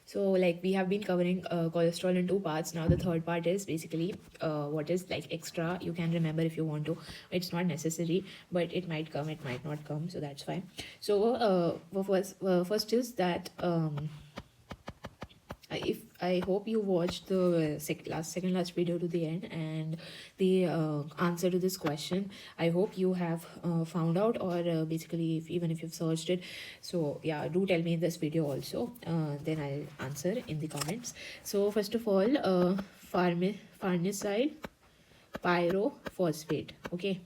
So like we have been covering cholesterol in two parts. Now the third part is basically what is like extra. You can remember if you want to. It's not necessary, but it might come, it might not come. So that's fine. So first is that if I hope you watched the second last video to the end and the answer to this question. I hope you have found out, or basically even if you've searched it. So yeah, do tell me in this video also, then I'll answer in the comments. So first of all, farnesyl pyrophosphate. Okay,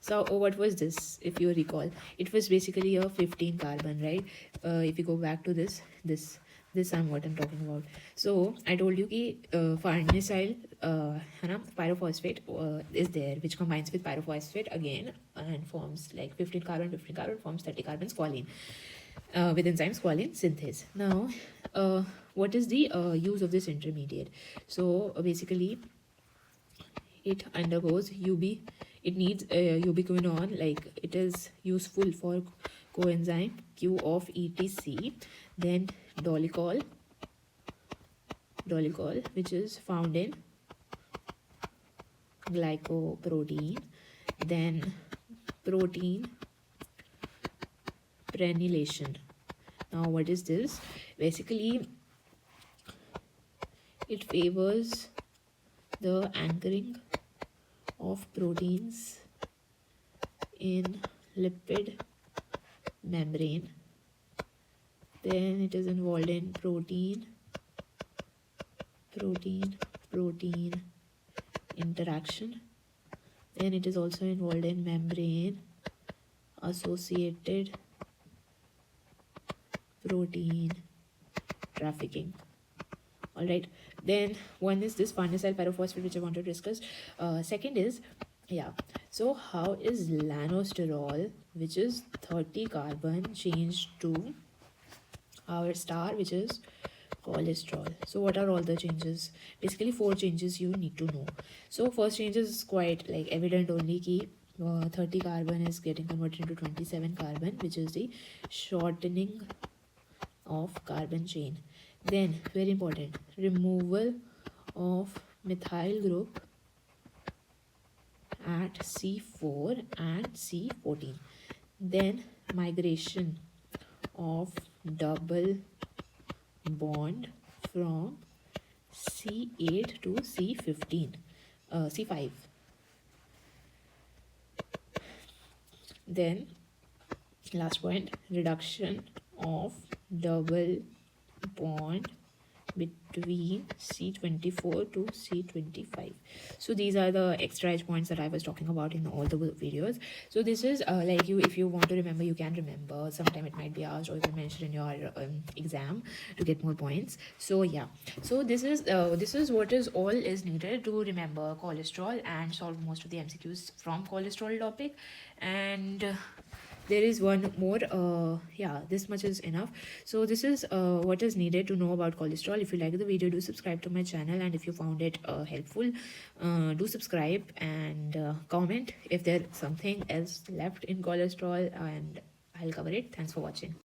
so what was this? If you recall, it was basically a 15 carbon, right? If you go back to this I'm what I'm talking about. So I told you कि farnesyl pyrophosphate is there, which combines with pyrophosphate again and forms like 15 carbon forms 30 carbon squalene with enzyme squalene synthase. Now what is the use of this intermediate? So basically it undergoes it needs ubiquinone, like it is useful for coenzyme Q of etc. Then dolicol, which is found in glycoprotein. Then protein prenylation. Now what is this? Basically it favors the anchoring of proteins in lipid membrane. Then it is involved in protein interaction. Then it is also involved in membrane associated protein trafficking. All right, then one is this farnesyl pyrophosphate, which I want to discuss. Second is, yeah, so how is lanosterol, which is 30 carbon, changed to our star, which is cholesterol? So what are all the changes? Basically 4 changes you need to know. So first change is quite like evident only ki 30 carbon is getting converted into 27 carbon, which is the shortening of carbon chain. Then very important, removal of methyl group at C4 and C14. Then migration of double bond from C8 to C15, C5. Then last point, reduction of double bond between C24 to C25. So these are the extra edge points that I was talking about in all the videos. So this is like if you want to remember, you can remember. Sometime it might be asked or even mentioned in your exam to get more points. So yeah, so this is what is all is needed to remember cholesterol and solve most of the MCQs from cholesterol topic. And there is one more, yeah, this much is enough. So this is what is needed to know about cholesterol. If you like the video, do subscribe to my channel, and if you found it helpful, do subscribe and comment if there's something else left in cholesterol, and I'll cover it. Thanks for watching.